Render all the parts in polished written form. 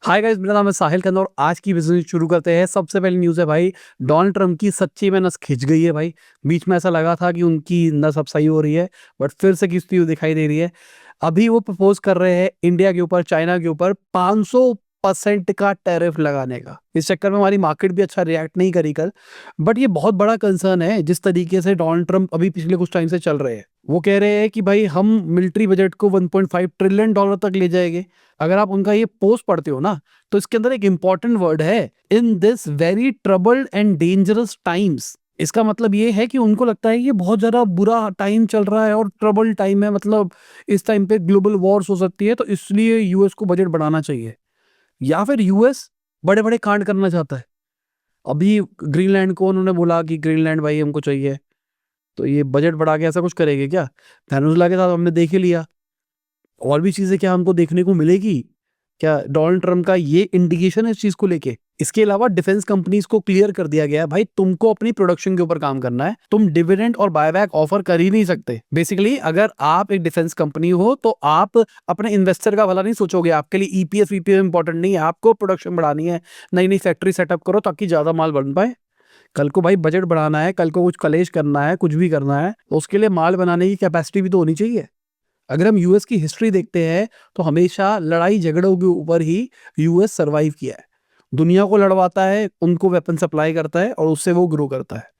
Hi guys, मेरा नाम है साहिल खन्ना और आज की बिजनेस शुरू करते हैं। सबसे पहली न्यूज़ है भाई, डोनाल्ड ट्रंप की सच्ची में नस खिंच गई है भाई। बीच में ऐसा लगा था कि उनकी नस अब सही हो रही है, बट फिर से खिंचती हुई दिखाई दे रही है। अभी वो प्रपोज कर रहे हैं इंडिया के ऊपर, चाइना के ऊपर 500% का टैरिफ लगाने का। इस चक्कर में हमारी मार्केट भी अच्छा रिएक्ट नहीं करी कल, बट ये बहुत बड़ा कंसर्न है जिस तरीके से डोनाल्ड ट्रंप अभी पिछले कुछ टाइम से चल रहे हैं। वो कह रहे हैं कि भाई हम मिलिट्री बजट को 1.5 ट्रिलियन डॉलर तक ले जाएंगे। अगर आप उनका ये पोस्ट पढ़ते हो ना, तो इसके अंदर एक इंपॉर्टेंट वर्ड है, in this very troubled and dangerous times. इसका मतलब ये है कि उनको लगता है ये बहुत ज्यादा बुरा टाइम चल रहा है और ट्रबल टाइम है, मतलब इस टाइम पे ग्लोबल वॉर्स हो सकती है, तो इसलिए यूएस को बजट बढ़ाना चाहिए। या फिर यूएस बड़े बड़े कांड करना चाहता है। अभी ग्रीनलैंड को उन्होंने बोला कि ग्रीनलैंड भाई हमको चाहिए, तो ये बजट बढ़ा के ऐसा कुछ करेंगे क्या? वेनेजुएला के साथ हमने देख ही लिया। और भी चीजें क्या हमको देखने को मिलेगी? क्या डोनाल्ड ट्रम्प का ये इंडिकेशन है इस चीज को लेके? इसके अलावा डिफेंस कंपनीज को क्लियर कर दिया गया है, भाई तुमको अपनी प्रोडक्शन के ऊपर काम करना है, तुम डिविडेंड और बायबैक ऑफर कर ही नहीं सकते। बेसिकली अगर आप एक डिफेंस कंपनी हो तो आप अपने इन्वेस्टर का भला नहीं सोचोगे, आपके लिए ईपीएस वीपीएस इंपॉर्टेंट नहीं है, आपको प्रोडक्शन बढ़ानी है, नई नई फैक्ट्री सेटअप करो ताकि ज्यादा माल बन पाए। कल को भाई बजट बढ़ाना है, कल को कुछ कलेश करना है, कुछ भी करना है, तो उसके लिए माल बनाने की कैपेसिटी भी तो होनी चाहिए। अगर हम यूएस की हिस्ट्री देखते हैं तो हमेशा लड़ाई झगड़ों के ऊपर ही यूएस सरवाइव किया है। दुनिया को लड़वाता है, उनको वेपन सप्लाई करता है और उससे वो ग्रो करता है।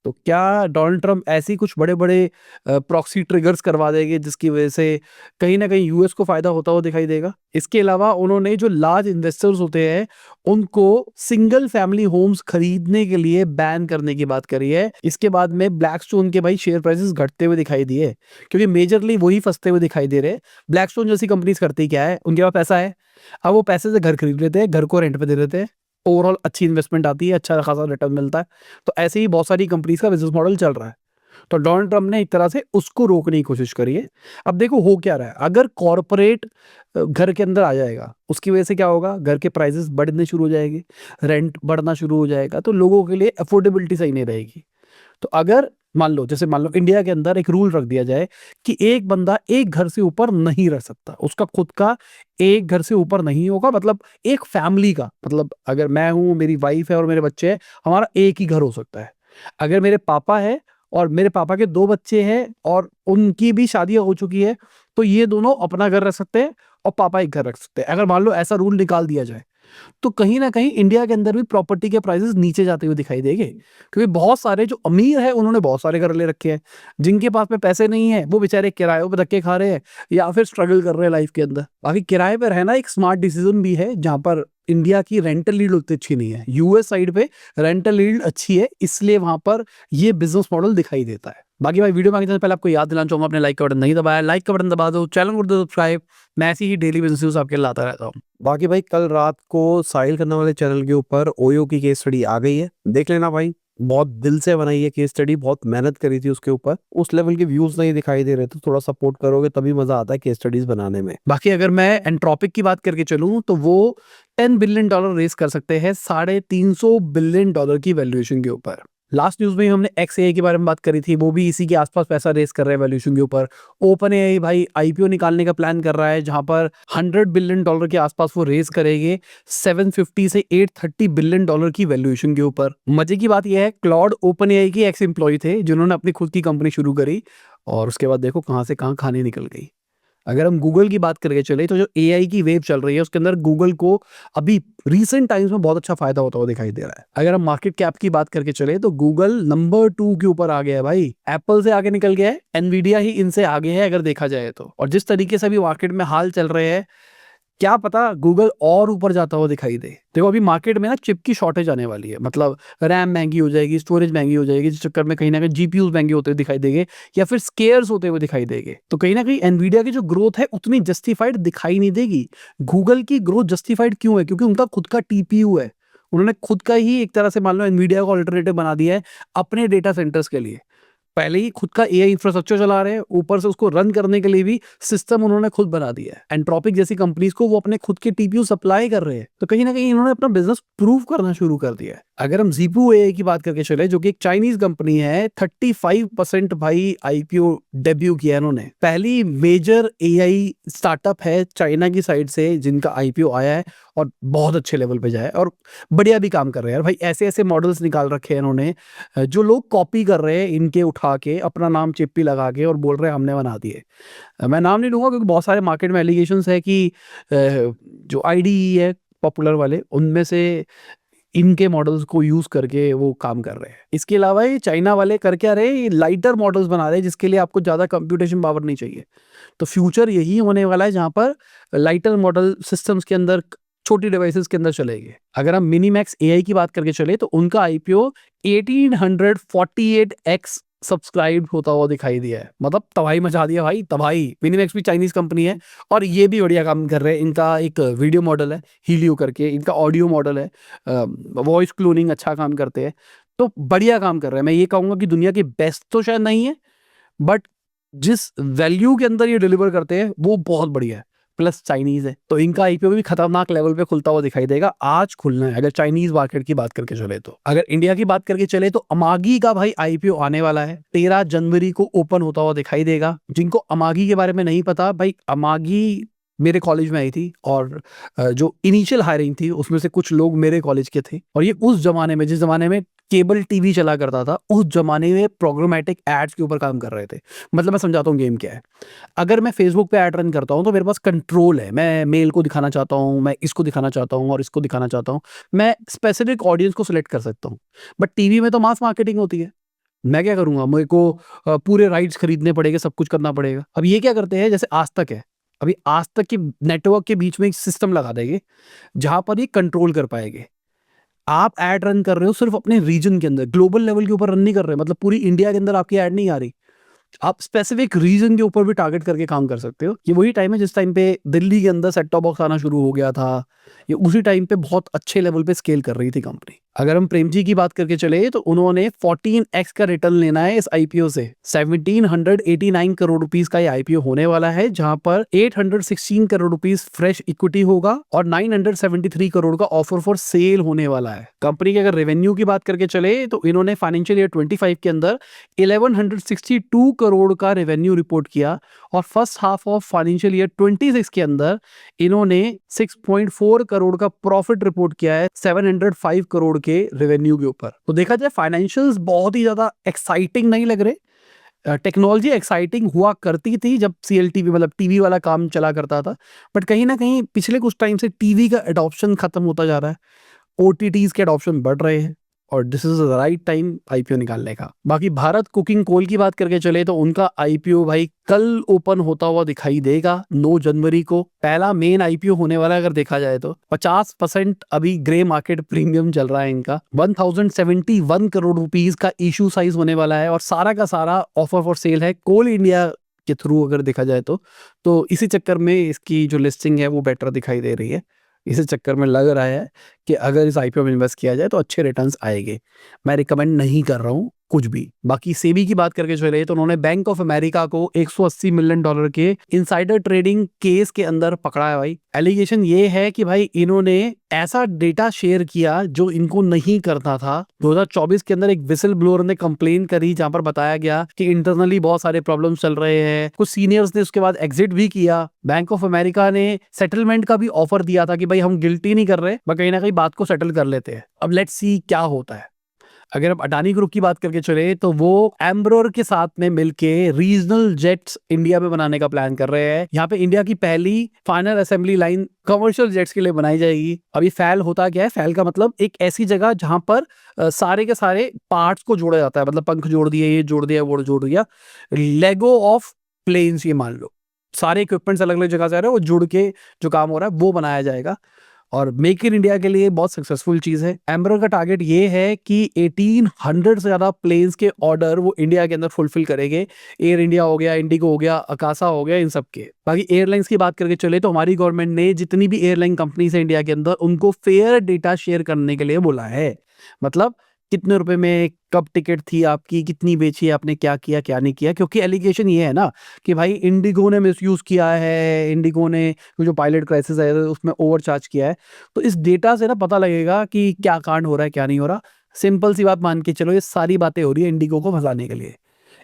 तो क्या डोनाल्ड ट्रम्प ऐसी कुछ बड़े-बड़े प्रॉक्सी ट्रिगर्स करवा देंगे जिसकी वजह से कहीं न कहीं यूएस को फ़ायदा होता हुआ दिखाई देगा? इसके अलावा उन्होंने जो लार्ज इन्वेस्टर्स होते हैं, उनको सिंगल फैमिली होम्स खरीदने के लिए बैन करने की बात करी है। इसके बाद में ब्लैकस्टोन के भाई शेयर प्राइसेस घटते हुए दिखाई दिए, क्योंकि मेजरली वही फँसते हुए दिखाई दे रहे हैं। ब्लैकस्टोन जैसी कंपनीज़ करती क्या है? उनके पास पैसा है, अब वो पैसे से घर खरीद लेते हैं, घर को रेंट पे दे देते हैं। ओवरऑल अच्छी इन्वेस्टमेंट आती है, अच्छा खासा रिटर्न मिलता है। तो ऐसे ही बहुत सारी कंपनीज का बिजनेस मॉडल चल रहा है। तो डोनाल्ड ट्रम्प ने एक तरह से उसको रोकने की कोशिश करी है। अब देखो हो क्या रहा है, अगर कॉर्पोरेट घर के अंदर आ जाएगा, उसकी वजह से क्या होगा, घर के प्राइसेस बढ़ने शुरू हो जाएंगे, रेंट बढ़ना शुरू हो जाएगा, तो लोगों के लिए अफोर्डेबिलिटी सही नहीं रहेगी। तो अगर मान लो इंडिया के अंदर एक रूल रख दिया जाए कि एक बंदा एक घर से ऊपर नहीं रह सकता, उसका खुद का एक घर से ऊपर नहीं होगा, मतलब एक फैमिली का, मतलब अगर मैं हूं, मेरी वाइफ है और मेरे बच्चे हैं, हमारा एक ही घर हो सकता है। अगर मेरे पापा है और मेरे पापा के 2 बच्चे हैं और उनकी भी शादियां हो चुकी है, तो ये दोनों अपना घर रख सकते हैं और पापा एक घर रख सकते हैं। अगर मान लो ऐसा रूल निकाल दिया जाए, तो कहीं न कहीं इंडिया के अंदर भी प्रॉपर्टी के प्राइसेज़ नीचे जाते हुए दिखाई देंगे। क्योंकि बहुत सारे जो अमीर हैं, उन्होंने बहुत सारे घर ले रखे हैं। जिनके पास में पैसे नहीं है, वो बेचारे किरायों पे धक्के खा रहे हैं या फिर स्ट्रगल कर रहे हैं लाइफ के अंदर। बाकी किराए पे रहना एक स्मार्ट डिसीजन भी है, जहाँ पर इंडिया की रेंटल यील्ड उतनी अच्छी नहीं है। यूएस साइड पे रेंटल यील्ड अच्छी है, इसलिए वहाँ पर ये बिज़नेस मॉडल दिखाई देता है। बाकी भाई वीडियो में आगे जाने से पहले आपको याद दिलाना चाहूँगा, आपने लाइक का बटन नहीं दबाया, लाइक का बटन दबा दो, चैनल को कर दो सब्सक्राइब। मैं ऐसी ही डेली बिज़नेस न्यूज़ आपके लिए लाता रहता हूँ। बाकी भाई कल रात को साहिल खन्ना वाले चैनल के ऊपर ओयो की केस स्टडी आ गई है, देख लेना भाई। बहुत दिल से बनाई है केस स्टडी, बहुत मेहनत करी थी उसके ऊपर। उस लेवल के व्यूज नहीं दिखाई दे रहे, तो थोड़ा सपोर्ट करोगे तभी मजा आता है केस स्टडीज बनाने में। बाकी अगर मैं एंट्रोपिक की बात करके चलूं तो वो $10 बिलियन रेस कर सकते हैं, $350 बिलियन की वैल्यूएशन के ऊपर। लास्ट न्यूज़ में ही हमने XAI के बारे में बात करी थी, वो भी इसी के आसपास पैसा रेस कर रहे हैं वैल्यूएशन के ऊपर। ओपन एआई भाई आईपीओ निकालने का प्लान कर रहा है, जहां पर $100 बिलियन के आसपास वो रेस करेंगे, 750 से 830 बिलियन डॉलर की वैल्यूएशन के ऊपर। मजे की बात यह है, क्लॉड ओपन एआई के एक्स एम्प्लॉय थे जिन्होंने अपनी खुद की कंपनी शुरू करी, और उसके बाद देखो कहां से कहां खाने निकल गई। अगर हम गूगल की बात करके चले तो जो एआई की वेव चल रही है, उसके अंदर गूगल को अभी रीसेंट टाइम्स में बहुत अच्छा फायदा होता हुआ दिखाई दे रहा है। अगर हम मार्केट कैप की बात करके चले तो गूगल नंबर 2 के ऊपर आ गया है भाई, एप्पल से आगे निकल गया है, एनवीडिया ही इनसे आगे है अगर देखा जाए तो। और जिस तरीके से अभी मार्केट में हाल चल रहे हैं, क्या पता गूगल और ऊपर जाता हुआ दिखाई दे। देखो अभी मार्केट में ना चिप की शॉर्टेज आने वाली है, मतलब रैम महंगी हो जाएगी, स्टोरेज महंगी हो जाएगी, जिस चक्कर में कहीं ना कहीं जीपीयूज महंगे होते हुए दिखाई देंगे या फिर स्केयर्स होते हुए दिखाई देंगे। तो कहीं ना कहीं एनवीडिया की जो ग्रोथ है उतनी जस्टिफाइड दिखाई नहीं देगी। गूगल की ग्रोथ जस्टिफाइड क्यों है? क्योंकि उनका खुद का टीपीयू है, उन्होंने खुद का ही एक तरह से मान लो एनवीडिया को अल्टरनेटिव बना दिया है अपने डेटा सेंटर्स के लिए। पहले ही खुद का एआई इंफ्रास्ट्रक्चर चला रहे हैं, ऊपर से उसको रन करने के लिए भी सिस्टम उन्होंने खुद बना दिया है। एंट्रोपिक जैसी कंपनीज को वो अपने खुद के टीपीयू सप्लाई कर रहे हैं, तो कहीं ना कहीं इन्होंने अपना बिजनेस प्रूव करना शुरू कर दिया है। अगर हम ज़ीपू एआई की बात करके चले, जो कि एक चाइनीज़ कंपनी है, 35% भाई आईपीओ डेब्यू किया है इन्होंने। पहली मेजर एआई स्टार्टअप है चाइना की साइड से जिनका आईपीओ आया है और बहुत अच्छे लेवल पे जाए और बढ़िया भी काम कर रहे हैं यार भाई। ऐसे-ऐसे मॉडल्स निकाल रखे हैं इन्होंने जो लोग कॉपी कर रहे हैं इनके उठा के, अपना नाम चिप्पी लगा के और बोल रहे हैं हमने बना दिए। मैं नाम नहीं लूँगा क्योंकि बहुत सारे मार्केट में एलिगेशंस है कि जो आईडीई है पॉपुलर वाले, उनमें से इनके मॉडल्स को यूज़ करके वो काम कर रहे हैं। इसके अलावा ये चाइना वाले कर क्या रहे हैं, ये लाइटर मॉडल्स बना रहे हैं जिसके लिए आपको ज़्यादा कंप्यूटेशन पावर नहीं चाहिए। तो फ्यूचर यही होने वाला है जहाँ पर लाइटर मॉडल सिस्टम्स के अंदर छोटी डिवाइसेस के अंदर चलेंगे। अगर हम मिनीमैक्स एआई की बात करके चले तो उनका आईपीओ 1848x सब्सक्राइब होता हुआ दिखाई दिया है। मतलब तबाही मचा दिया भाई, तबाही। मिनीमैक्स भी चाइनीज़ कंपनी है और ये भी बढ़िया काम कर रहे हैं। इनका एक वीडियो मॉडल है हीलियो करके, इनका ऑडियो मॉडल है, वॉइस क्लोनिंग अच्छा काम करते हैं। तो बढ़िया काम कर रहे हैं। मैं ये कहूँगा कि दुनिया के बेस्ट तो शायद नहीं है, बट जिस वैल्यू के अंदर ये डिलीवर करते हैं वो बहुत बढ़िया है। प्लस चाइनीज़ है, तो इनका आईपीओ भी खतरनाक लेवल पे खुलता हुआ दिखाई देगा। आज खुलना है अगर चाइनीज़ मार्केट की बात करके चले तो। अगर इंडिया की बात करके चले तो अमागी का भाई आईपीओ आने वाला है। 13 जनवरी को ओपन होता हुआ दिखाई देगा। जिनको अमागी के बारे में नहीं पता, भाई अमागी मेरे कॉलेज में आई थी और जो इनिशियल हायरिंग थी उसमें से कुछ लोग मेरे कॉलेज के थे और ये उस ज़माने में, जिस ज़माने में केबल टीवी चला करता था, उस ज़माने में प्रोग्रामेटिक एड्स के ऊपर काम कर रहे थे। मतलब मैं समझाता हूँ गेम क्या है। अगर मैं फेसबुक पे ऐड रन करता हूँ तो मेरे पास कंट्रोल है। मैं मेल को दिखाना चाहता हूँ, मैं इसको दिखाना चाहता हूँ और इसको दिखाना चाहता हूँ। मैं स्पेसिफिक ऑडियंस को सिलेक्ट कर सकता हूँ। बट टीवी में तो मास मार्केटिंग होती है। मैं क्या करूँगा, मेरे को पूरे राइट्स खरीदने पड़ेंगे, सब कुछ करना पड़ेगा। अब ये क्या करते हैं, जैसे आज तक है, अभी आज तक के नेटवर्क के बीच में एक सिस्टम लगा देंगे जहाँ पर ये कंट्रोल कर पाएँगे। आप ऐड रन कर रहे हो सिर्फ़ अपने रीजन के अंदर, ग्लोबल लेवल के ऊपर रन नहीं कर रहे, मतलब पूरी इंडिया के अंदर आपकी ऐड नहीं आ रही। आप स्पेसिफिक रीजन के ऊपर भी टारगेट करके काम कर सकते हो। ये वही टाइम है जिस टाइम पे दिल्ली के अंदर सेट टॉप बॉक्स आना शुरू हो गया था। ये उसी टाइम पे बहुत अच्छे लेवल पे स्केल कर रही थी कंपनी। अगर हम प्रेम जी की बात करके चले तो उन्होंने 14x का रिटर्न लेना है इस आईपीओ से। 1789 करोड़ रुपीस का ये आईपीओ होने वाला है, जहां पर 816 करोड़ रुपीस फ्रेश इक्विटी होगा और 973 करोड़ का ऑफर फॉर सेल होने वाला है। कंपनी के अगर रेवेन्यू की बात करके चले तो इन्होंने फाइनेंशियल ईयर 25 के अंदर 1162 करोड़ का रेवेन्यू रिपोर्ट किया और first half of financial year 26 के अंदर इन्होंने 6.4 करोड़ का प्रॉफिट रिपोर्ट किया है 705 करोड़ के रेवेन्यू के ऊपर। तो देखा जाए फाइनेंशियल्स बहुत ही ज्यादा एक्साइटिंग नहीं लग रहे। टेक्नोलॉजी एक्साइटिंग हुआ करती थी जब सीएलटीवी मतलब टीवी वाला काम चला करता था, बट कहीं ना कहीं पिछले कुछ टाइम से टीवी का एडॉप्शन खत्म होता जा रहा है, ओटीटीज के एडॉप्शन बढ़ रहे हैं और this is the right time IPO निकालने का। बाकी भारत कुकिंग कोल की बात करके चले तो उनका आईपीओ भाई कल ओपन होता हुआ दिखाई देगा 9 जनवरी को। पहला मेन आईपीओ होने वाला है अगर देखा जाए तो। 50% अभी ग्रे मार्केट प्रीमियम चल रहा है इनका। 1071 करोड़ रुपीस का इशू साइज होने वाला है और सारा का सारा ऑफर फॉर सेल है कोल इंडिया के थ्रू अगर देखा जाए तो इसी चक्कर में इसकी जो लिस्टिंग है वो बेटर दिखाई दे रही है। इसी चक्कर में लग रहा है कि अगर इस आईपीओ में इन्वेस्ट किया जाए तो अच्छे रिटर्न्स आएंगे। मैं रिकमेंड नहीं कर रहा हूँ कुछ भी। बाकी सेबी की बात करके चले तो उन्होंने बैंक ऑफ अमेरिका को 180 मिलियन डॉलर के इनसाइडर ट्रेडिंग केस के अंदर पकड़ा है भाई। एलिगेशन ये है कि भाई इन्होंने ऐसा डेटा शेयर किया जो इनको नहीं करना था। 2024 के अंदर एक विसल ब्लोअर ने कंप्लेन करी जहां पर बताया गया कि इंटरनली बहुत सारे प्रॉब्लम्स चल रहे हैं। कुछ सीनियर्स ने उसके बाद एग्जिट भी किया। बैंक ऑफ अमेरिका ने सेटलमेंट का भी ऑफर दिया था कि भाई हम गिल्टी नहीं कर रहे, बट कहीं ना कहीं बात को सेटल कर लेते हैं। अब लेट्स सी क्या होता है। अगर हम अडानी ग्रुप की बात करके चले तो वो एम्ब्रोर के साथ में मिलके रीजनल जेट्स इंडिया में बनाने का प्लान कर रहे हैं। यहाँ पे इंडिया की पहली final assembly line commercial jets के लिए बनाई जाएगी। अभी फैल होता क्या है, फैल का मतलब एक ऐसी जगह जहां पर सारे के सारे पार्ट्स को जोड़ा जाता है, मतलब पंख जोड़ दिए, ये जोड़ दिया, वो जोड़ दिया, लेगो ऑफ प्लेन्स ये मान लो, सारे इक्विपमेंट्स अलग अलग जगह से आ रहे हैं, वो जुड़ के जो काम हो रहा है वो बनाया जाएगा और मेक इन इंडिया के लिए बहुत सक्सेसफुल चीज है। एम्ब्रोर का टारगेट ये है कि 1800 से ज्यादा प्लेन्स के ऑर्डर वो इंडिया के अंदर फुलफिल करेंगे। एयर इंडिया हो गया, इंडिगो हो गया, अकासा हो गया, इन सब के। बाकी एयरलाइंस की बात करके चले तो हमारी गवर्नमेंट ने जितनी भी एयरलाइन कंपनीज है इंडिया के अंदर उनको फेयर डेटा शेयर करने के लिए बोला है। मतलब कितने रुपए में कब टिकट थी आपकी, कितनी बेची आपने, क्या किया क्या नहीं किया, क्योंकि एलिगेशन ये है ना कि भाई इंडिगो ने मिसयूज किया है, इंडिगो ने जो पायलट क्राइसिस आया था उसमें ओवरचार्ज किया है। तो इस डेटा से ना पता लगेगा कि क्या कांड हो रहा है क्या नहीं हो रहा। सिंपल सी बात मान के चलो, ये सारी बातें हो रही है इंडिगो को फंसाने के लिए।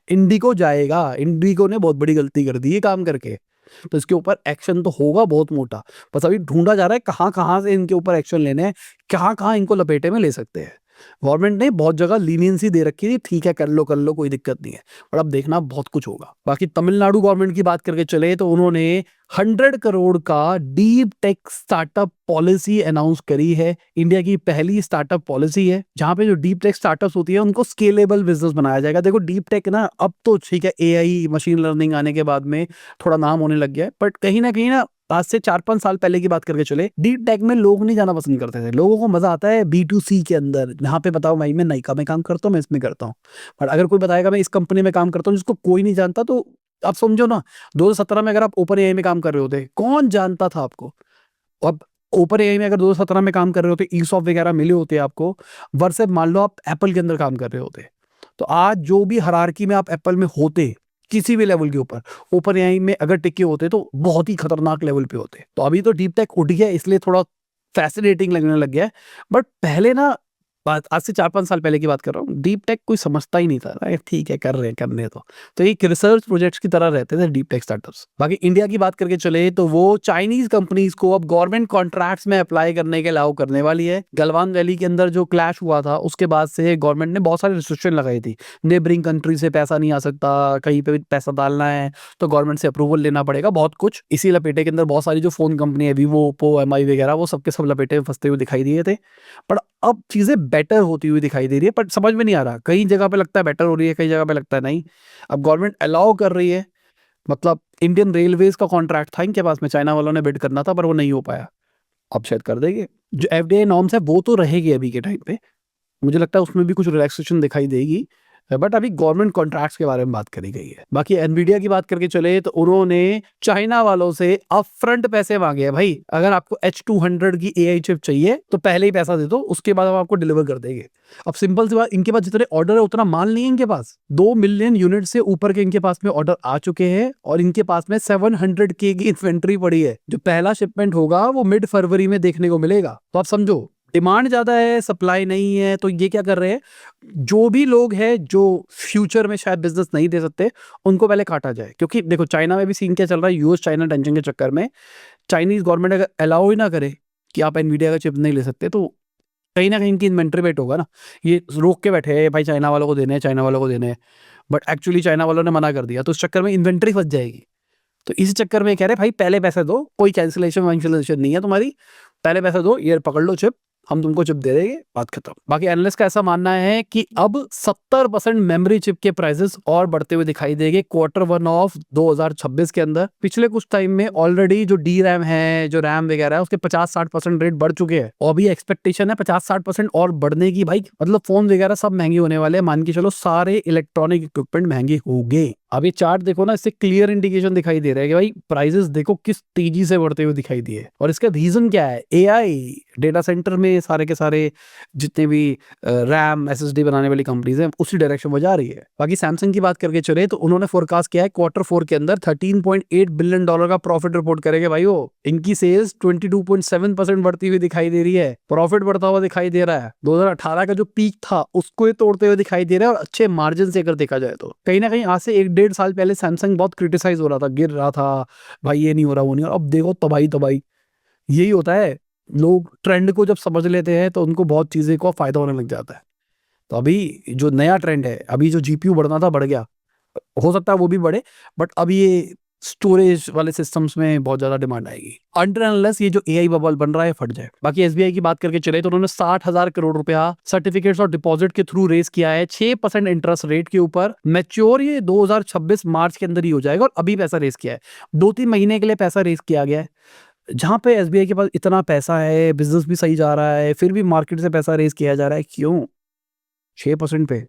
इंडिगो जाएगा, इंडिगो ने बहुत बड़ी गलती कर दी है काम करके, तो इसके ऊपर एक्शन तो होगा बहुत मोटा। बस अभी ढूंढा जा रहा है कहाँ कहाँ से इनके ऊपर एक्शन लेने हैं, कहाँ कहाँ इनको लपेटे में ले सकते हैं। गवर्नमेंट ने बहुत जगह लीनियंसी दे रखी थी, ठीक है कर लो कोई दिक्कत नहीं है, पर अब देखना बहुत कुछ होगा। बाकी तमिलनाडु गवर्नमेंट की बात करके चले तो उन्होंने 100 करोड़ का deep tech startup policy announce करी है। इंडिया की पहली स्टार्टअप पॉलिसी है जहां पे जो डीप टेक स्टार्टअप्स होती है उनको स्केलेबल बिजनेस बनाया जाएगा। देखो डीप टेक ना अब तो ठीक है, एआई मशीन लर्निंग आने के बाद में थोड़ा नाम होने लग गया है, बट कहीं ना आज से 4-5 साल पहले की बात करके चले, डीप टेक में लोग नहीं जाना पसंद करते थे। लोगों को मजा आता है B2C के अंदर, यहाँ पे बताओ भाई मैं नाइका में काम करता हूँ, मैं इसमें करता हूँ। बट अगर कोई बताएगा मैं इस कंपनी में काम करता हूँ जिसको कोई नहीं जानता, तो आप समझो ना 2017 में अगर आप ओपन एआई में काम कर रहे होते, कौन जानता था आपको। अब ओपन एआई में अगर 2017 में काम कर रहे होते, ईसॉप वगैरह मिले होते आपको, वर्षे मान लो आप एप्पल के अंदर काम कर रहे होते, तो आज जो भी हायरार्की में आप एप्पल में होते किसी भी लेवल के ऊपर, ओपन एआई में अगर टिके होते तो बहुत ही खतरनाक लेवल पे होते। तो अभी तो डीप टेक उठ गया इसलिए थोड़ा फैसिनेटिंग लगने लग गया है, बट पहले ना, बात आज से 4-5 साल पहले की बात कर रहा हूँ, डीप टेक कोई समझता ही नहीं था। अरे ठीक है कर रहे हैं करने तो एक रिसर्च प्रोजेक्ट्स की तरह रहते थे डीप टेक स्टार्टअप्स। बाकी इंडिया की बात करके चले तो वो चाइनीज कंपनीज को अब गवर्नमेंट कॉन्ट्रैक्ट्स में अप्लाई करने के अलाउ करने वाली है। गलवान वैली के अंदर जो क्लैश हुआ था उसके बाद से गवर्नमेंट ने बहुत सारी रिस्ट्रिक्शन लगाई थी। नेबरिंग कंट्री से पैसा नहीं आ सकता, कहीं पे भी पैसा डालना है तो गवर्नमेंट से अप्रूवल लेना पड़ेगा, बहुत कुछ। इसी लपेटे के अंदर बहुत सारी जो फोन कंपनी है, वीवो, ओप्पो, एमआई वगैरह, वो सबके सब लपेटे में फंसते हुए दिखाई दिए थे। पर अब चीजें बेटर होती हुई दिखाई दे रही है, पर समझ में नहीं आ रहा, कई जगह पे लगता है बेटर हो रही है, कई जगह पे लगता है नहीं। अब गवर्नमेंट अलाउ कर रही है, मतलब इंडियन रेलवेज का कॉन्ट्रैक्ट था इनके पास में, चाइना वालों ने बिड करना था पर वो नहीं हो पाया, अब शायद कर देंगे। जो एफडीआई नॉर्म्स है वो तो रहेगी अभी के टाइम पे, मुझे लगता है उसमें भी कुछ रिलैक्सेशन दिखाई देगी, बट अभी गवर्नमेंट कॉन्ट्रैक्ट्स के बारे में बात करी गई है। बाकी एनवीडिया की बात करके चले तो उन्होंने चाइना वालों से अपफ्रंट पैसे मांगे हैं। भाई अगर आपको H200 की एआई चिप चाहिए तो पहले ही पैसा दे दो, उसके बाद हम आपको डिलीवर कर देंगे। अब सिंपल सी बात, इनके पास जितने ऑर्डर है उतना माल नहीं है इनके पास। 2 मिलियन यूनिट से ऊपर के इनके पास में ऑर्डर आ चुके हैं और इनके पास में 700K की इन्वेंट्री पड़ी है। जो पहला शिपमेंट होगा वो मिड फरवरी में देखने को मिलेगा। तो आप समझो डिमांड ज्यादा है, सप्लाई नहीं है, तो ये क्या कर रहे हैं, जो भी लोग हैं जो फ्यूचर में शायद बिजनेस नहीं दे सकते उनको पहले काटा जाए। क्योंकि देखो चाइना में भी सीन क्या चल रहा है, यूएस चाइना टेंशन के चक्कर में चाइनीज गवर्नमेंट अगर अलाउ ही ना करे कि आप एनवीडिया का चिप नहीं ले सकते, तो कहीं ना कहीं इनकी इन्वेंट्री वेट होगा ना, ये रोक के बैठे हैं भाई चाइना वालों को देने हैं, चाइना वालों को देने हैं, बट एक्चुअली चाइना वालों ने मना कर दिया, तो उस चक्कर में इन्वेंट्री फंस जाएगी। तो इसी चक्कर में कह रहे भाई पहले पैसे दो, कोई कैंसिलेशन वैंसिलेशन नहीं है तुम्हारी, पहले पैसे दो, ये पकड़ लो चिप, हम तुमको चिप दे देंगे, बात खत्म। बाकी एनालिस्ट का ऐसा मानना है कि अब 70% मेमोरी चिप के प्राइसेस और बढ़ते हुए दिखाई देंगे Q1 ऑफ 2026 के अंदर। पिछले कुछ टाइम में ऑलरेडी जो डी रैम है, जो रैम वगैरह है, उसके 50-60% रेट बढ़ चुके हैं और अभी एक्सपेक्टेशन है 50-60% और बढ़ने की। भाई मतलब फोन वगैरह सब महंगे होने वाले हैं, मान के चलो सारे इलेक्ट्रॉनिक इक्विपमेंट महंगे होंगे। अब ये चार्ट देखो ना, इससे क्लियर इंडिकेशन दिखाई दे रहा है कि भाई प्राइसेस देखो किस तेजी से बढ़ते हुए दिखाई दिए, और इसका रीजन क्या है, एआई डेटा सेंटर में सारे के सारे जितने भी रैम एसएसडी बनाने वाली कंपनीज हैं उसी डायरेक्शन में जा रही है। बाकी सैमसंग की बात करके चले तो उन्होंने फोरकास्ट किया है Q4 के अंदर $13.8 बिलियन का प्रॉफिट रिपोर्ट करेंगे। भाई वो इनकी सेल्स 22.7% बढ़ती हुई दिखाई दे रही है, प्रॉफिट बढ़ता हुआ दिखाई दे रहा है, 2018 का जो पीक था उसको ये तोड़ते हुए दिखाई दे रहा है, और अच्छे मार्जिन से अगर देखा जाए तो कहीं ना कहीं आज से 1-1.5 साल पहले सैमसंग बहुत क्रिटिसाइज हो रहा था, गिर रहा था, भाई ये नहीं हो रहा वो नहीं हो रहा, अब देखो तबाही तबाही। यही होता है, लोग ट्रेंड को जब समझ लेते हैं तो उनको बहुत चीजें को फायदा होने लग जाता है। तो अभी जो नया ट्रेंड है, अभी जो जीपीयू बढ़ना था बढ़ गया, हो सकता है वो भी बढ़े, बट अब ये स्टोरेज वाले सिस्टम्स में बहुत ज्यादा डिमांड आएगी अनटिल अनलेस ये जो एआई बबल बन रहा है फट जाए। बाकी एसबीआई की बात करके चले तो उन्होंने 60,000 करोड़ रुपया सर्टिफिकेट्स और डिपॉजिट के थ्रू रेस किया है 6% इंटरेस्ट रेट के ऊपर। मैच्योर ये 2026 मार्च के अंदर ही हो जाएगा, और अभी पैसा रेस किया है, 2-3 महीने के लिए पैसा रेस किया गया है। जहां पे एसबीआई के पास इतना पैसा है, बिजनेस भी सही जा रहा है, फिर भी मार्केट से पैसा रेस किया जा रहा है, क्यों? 6% पे।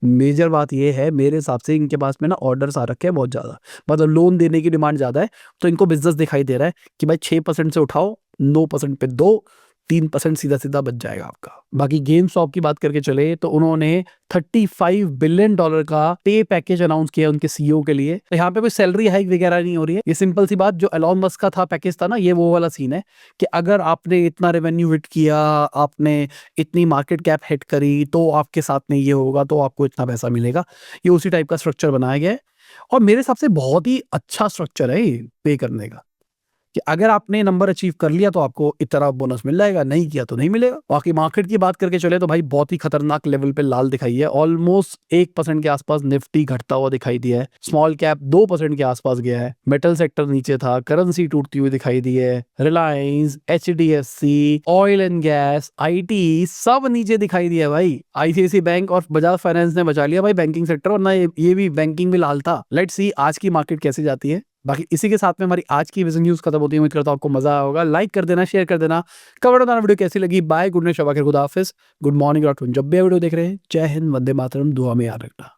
मेजर बात ये है मेरे हिसाब से, इनके पास में ना ऑर्डर्स आ रखे हैं बहुत ज्यादा, मतलब लोन देने की डिमांड ज्यादा है, तो इनको बिजनेस दिखाई दे रहा है कि भाई 6% से उठाओ, 9% पे दो, 15% सीधा-सीधा बच जाएगा आपका। बाकी गेमस्टॉप की बात करके चले तो उन्होंने $35 बिलियन का पे पैकेज अनाउंस किया उनके सीईओ के लिए। तो यहाँ पे कोई सैलरी हाइक वगैरह नहीं हो रही है। ये सिंपल सी बात, जो एलॉन मस्क का था पैकेज था ना, ये वो वाला सीन है कि अगर आपने इतना रेवेन्यू हिट किया, आपने इतनी मार्केट कैप हिट करी, तो आपके साथ में ये होगा, तो आपको इतना पैसा मिलेगा। ये उसी टाइप का स्ट्रक्चर बनाया गया है और मेरे हिसाब से बहुत ही अच्छा स्ट्रक्चर है ये पे करने का, कि अगर आपने नंबर अचीव कर लिया तो आपको इतना बोनस मिल जाएगा, नहीं किया तो नहीं मिलेगा। बाकी मार्केट की बात करके चले तो भाई बहुत ही खतरनाक लेवल पे लाल दिखाई है। ऑलमोस्ट 1% के आसपास निफ्टी घटता हुआ दिखाई दिया है। स्मॉल कैप 2% के आसपास गया है। मेटल सेक्टर नीचे था, करेंसी टूटती हुई दिखाई दी है। Reliance, HDFC, oil and gas, IT सब नीचे दिखाई दिया है भाई। ICICI बैंक और बजाज फाइनेंस ने बचा लिया भाई बैंकिंग सेक्टर, वरना ये भी बैंकिंग में लाल था। लेट्स सी आज की मार्केट कैसे जाती है। बाकी इसी के साथ में हमारी आज की विजन न्यूज खत्म होती है। उम्मीद करता हूं आपको मजा आया होगा। लाइक कर देना, शेयर कर देना, कमेंट बताना वीडियो कैसी लगी। बाय, गुड नाइट, शबा खैर, खुदा हाफिज, गुड मॉर्निंग, जब भी वीडियो देख रहे हैं। जय हिंद, वंदे मातरम, दुआ में याद रखना।